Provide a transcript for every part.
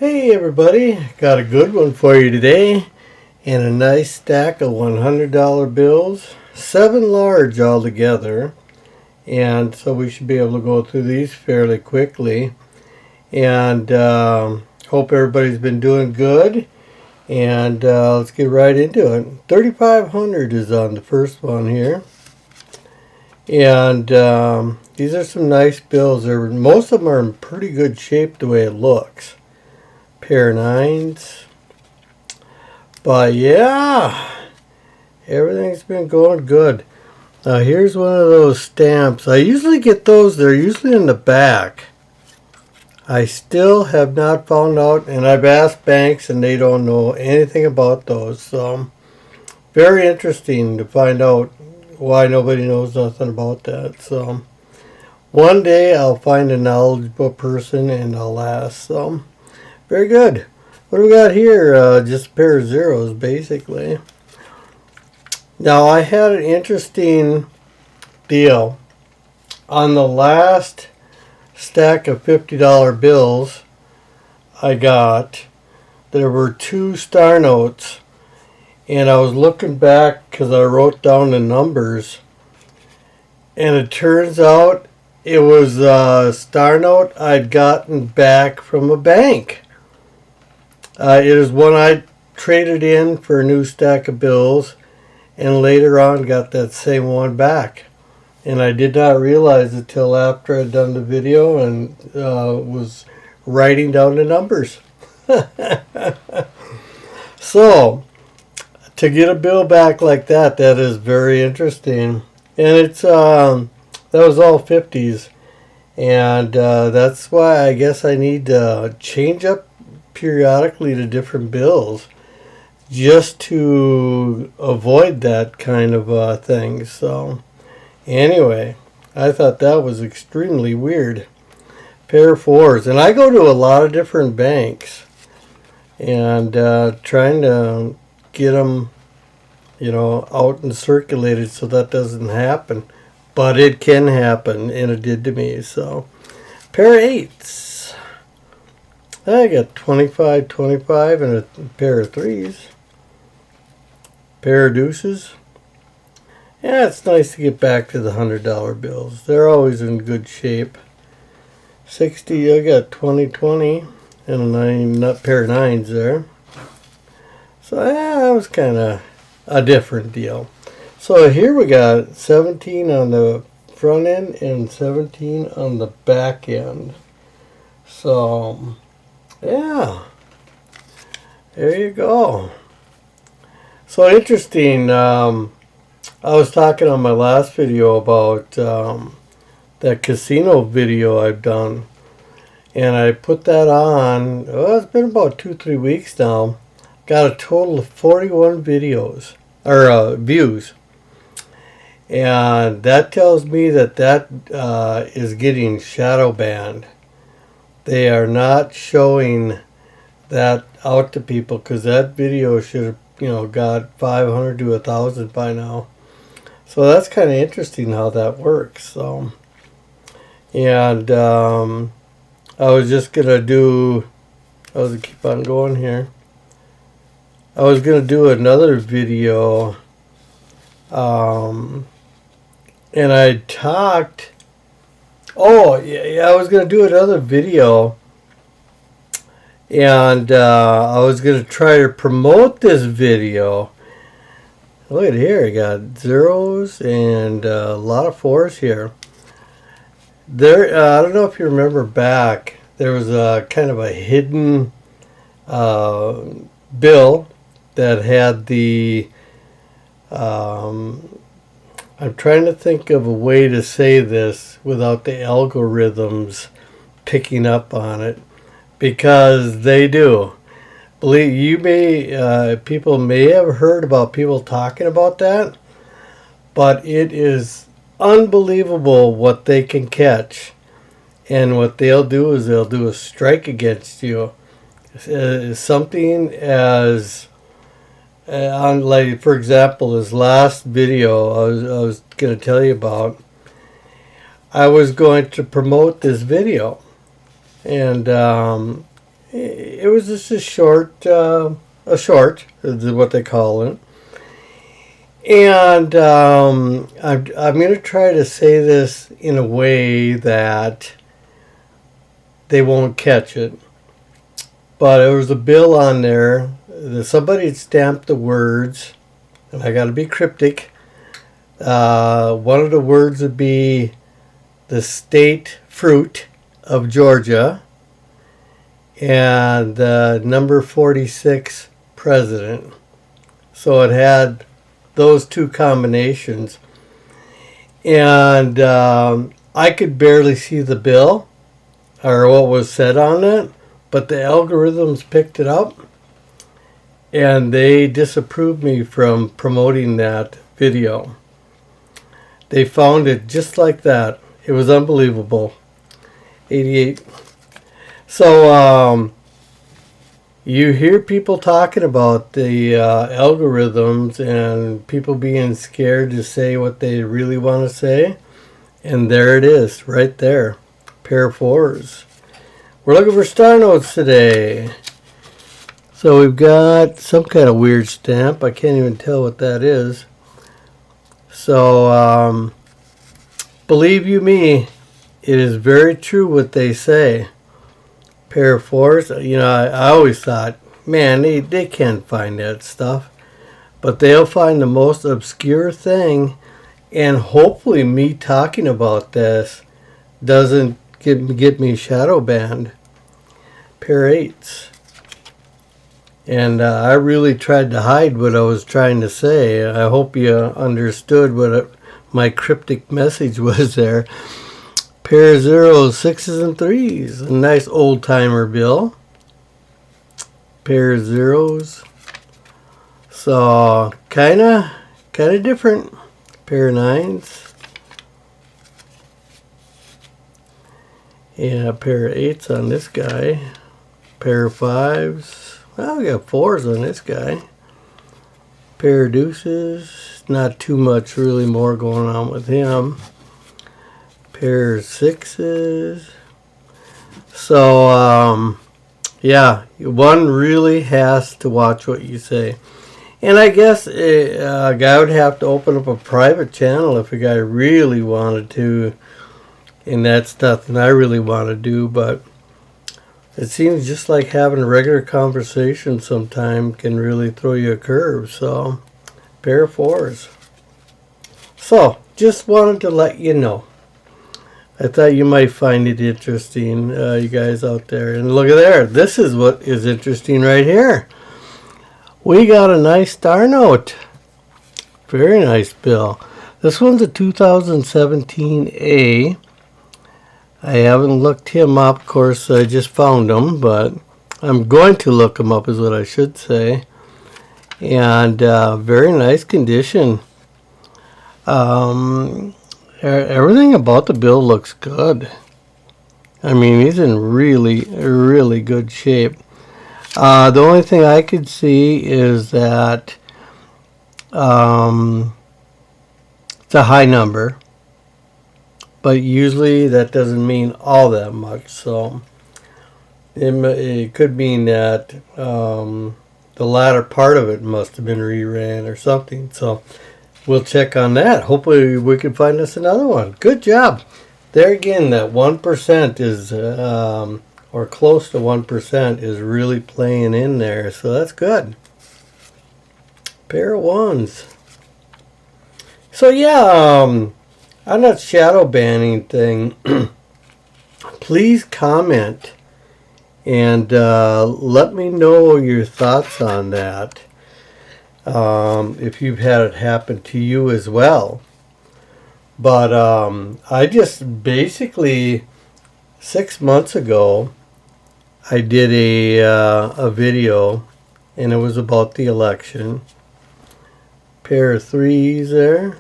Hey everybody, got a good one for you today, and a nice stack of $100 bills, 7 large altogether, and so we should be able to go through these fairly quickly, and hope everybody's been doing good, and let's get right into it. 3,500 is on the first one here, and these are some nice bills. Most of them are in pretty good shape the way it looks. Pair of nines. But yeah, everything's been going good. Now here's one of those stamps. I usually get those. They're usually in the back. I still have not found out, and I've asked banks and they don't know anything about those. So very interesting to find out why nobody knows nothing about that. So one day I'll find a knowledgeable person and I'll ask. So very good. What do we got here? Just a pair of zeros, basically. Now, I had an interesting deal. On the last stack of $50 bills I got, there were 2 star notes. And I was looking back because I wrote down the numbers. And it turns out it was a star note I'd gotten back from a bank. It is one I traded in for a new stack of bills, and later on got that same one back. And I did not realize it till after I'd done the video and was writing down the numbers. So, to get a bill back like that, that is very interesting. And it's that was all 50s. And that's why I guess I need to change up periodically to different bills just to avoid that kind of thing. So anyway, I thought that was extremely weird. Pair of 4s, and I go to a lot of different banks and trying to get them out and circulated so that doesn't happen, but it can happen, and it did to me. So pair of 8s, I got 25, 25, and a pair of 3s. Pair of deuces. Yeah, it's nice to get back to the $100 bills. They're always in good shape. 60, I got 20, 20, and a pair of 9s there. So yeah, that was kind of a different deal. So here we got 17 on the front end and 17 on the back end. So yeah, there you go. So interesting. I was talking on my last video about that casino video I've done, and I put that on. Well, it's been about 2-3 weeks now. Got a total of 41 videos or views, and that tells me that is getting shadow banned. They are not showing that out to people because that video should have, got 500 to 1,000 by now. So that's kind of interesting how that works. So, and I was just gonna do. I was gonna keep on going here. I was gonna do another video, and I talked. Oh, yeah, I was going to do another video, and I was going to try to promote this video. Look at here, I got zeros and a lot of 4s here. There, I don't know if you remember back, there was a kind of a hidden bill that had the I'm trying to think of a way to say this without the algorithms picking up on it, because they do. Believe you may, people may have heard about people talking about that, but it is unbelievable what they can catch. And what they'll do is they'll do a strike against you. Something as like, for example, this last video I was going to tell you about, I was going to promote this video, and It was just a short is what they call it. And I'm going to try to say this in a way that they won't catch it. But there was a bill on there. Somebody had stamped the words, and I got to be cryptic. One of the words would be the state fruit of Georgia, and the number 46 president. So it had those two combinations. And I could barely see the bill or what was said on it, but the algorithms picked it up, and they disapproved me from promoting that video. They found it just like that. It was unbelievable. 88. So you hear people talking about the algorithms and people being scared to say what they really want to say. And there it is, right there. Pair of fours. We're looking for star notes today. So we've got some kind of weird stamp. I can't even tell what that is. So believe you me, it is very true what they say. Pair of fours. You know, I always thought, man, they can't find that stuff. But they'll find the most obscure thing. And hopefully me talking about this doesn't get me shadow banned. Pair of eights. And I really tried to hide what I was trying to say. I hope you understood what my cryptic message was there. Pair of zeros, sixes, and threes. A nice old-timer bill. Pair of zeros. So, kind of different. Pair of nines. Yeah, a pair of eights on this guy. Pair of fives. Well, we got fours on this guy. Pair of deuces. Not too much really more going on with him. Pair of sixes. So, yeah, one really has to watch what you say. And I guess a guy would have to open up a private channel if a guy really wanted to. And that's nothing I really want to do, but it seems just like having a regular conversation sometime can really throw you a curve. So, pair of fours. So, just wanted to let you know. I thought you might find it interesting, you guys out there. And look at there. This is what is interesting right here. We got a nice star note. Very nice bill. This one's a 2017A. I haven't looked him up. Of course, I just found him, but I'm going to look him up is what I should say. And very nice condition. Everything about the bill looks good. I mean, he's in really, really good shape. The only thing I could see is that it's a high number, but usually that doesn't mean all that much. So it could mean that the latter part of it must have been reran or something. So we'll check on that. Hopefully we can find us another one. Good job. There again, that 1% is, or close to 1%, is really playing in there. So that's good. Pair of ones. So yeah, on that shadow banning thing, please comment and let me know your thoughts on that. If you've had it happen to you as well. But I just basically 6 months ago I did a video, and it was about the election. Pair of threes there.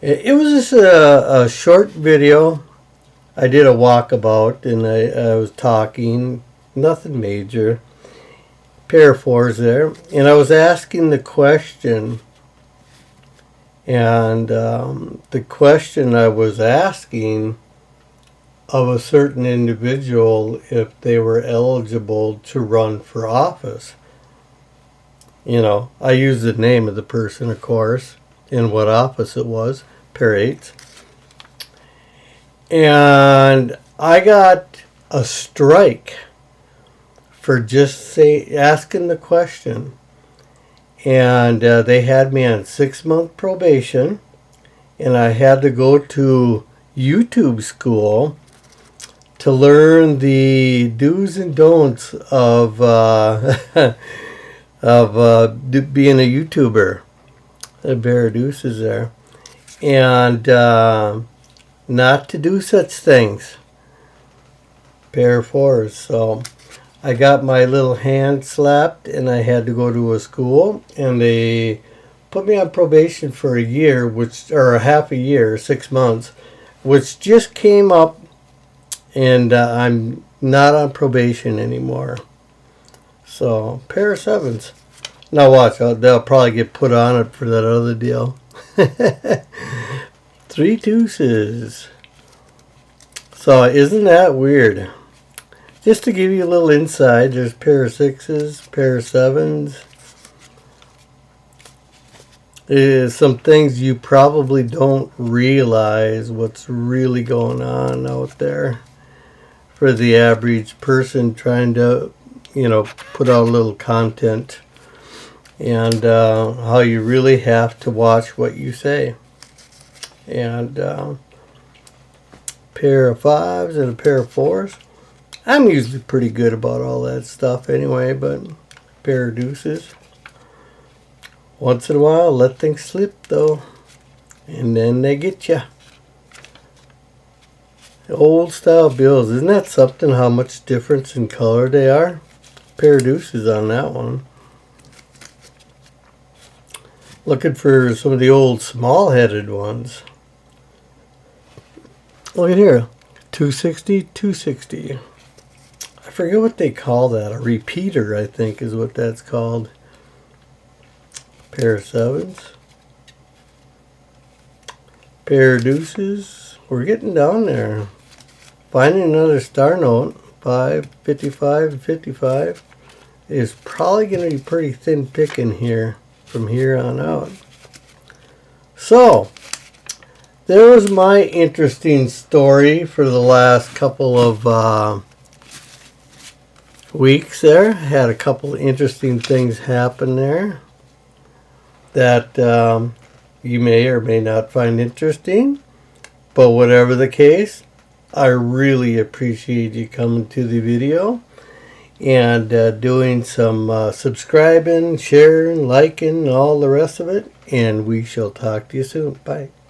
It was just a short video. I did a walkabout and I was talking, nothing major. Pair of fours there, and I was asking the question, and the question I was asking of a certain individual if they were eligible to run for office. You know, I used the name of the person, of course, and what office it was, pair 8. And I got a strike for just asking the question. And they had me on 6-month probation, and I had to go to YouTube school to learn the do's and don'ts of being a YouTuber. A pair of deuces there, and not to do such things. Pair of 4s. So I got my little hand slapped, and I had to go to a school, and they put me on probation for a year, or a half a year, 6 months, which just came up, and I'm not on probation anymore. So, pair of 7s. Now watch, they'll probably get put on it for that other deal. 3 deuces. So, isn't that weird? Just to give you a little insight, there's pair of 6s, pair of 7s. Some things you probably don't realize what's really going on out there for the average person trying to, put out a little content, and how you really have to watch what you say. And pair of 5s and a pair of 4s. I'm usually pretty good about all that stuff anyway, but pair of deuces. Once in a while, let things slip though, and then they get you. Old style bills, isn't that something how much difference in color they are? Pair of deuces on that one. Looking for some of the old small-headed ones. Look at here, 260, 260. I forget what they call that. A repeater, I think, is what that's called. Pair of 7s. Pair of deuces. We're getting down there. Finding another star note. 5, 55, and 55 is probably going to be pretty thin picking here from here on out. So, there was my interesting story for the last couple of weeks there. Had a couple of interesting things happen there that you may or may not find interesting. But whatever the case, I really appreciate you coming to the video and doing some subscribing, sharing, liking, all the rest of it. And we shall talk to you soon. Bye.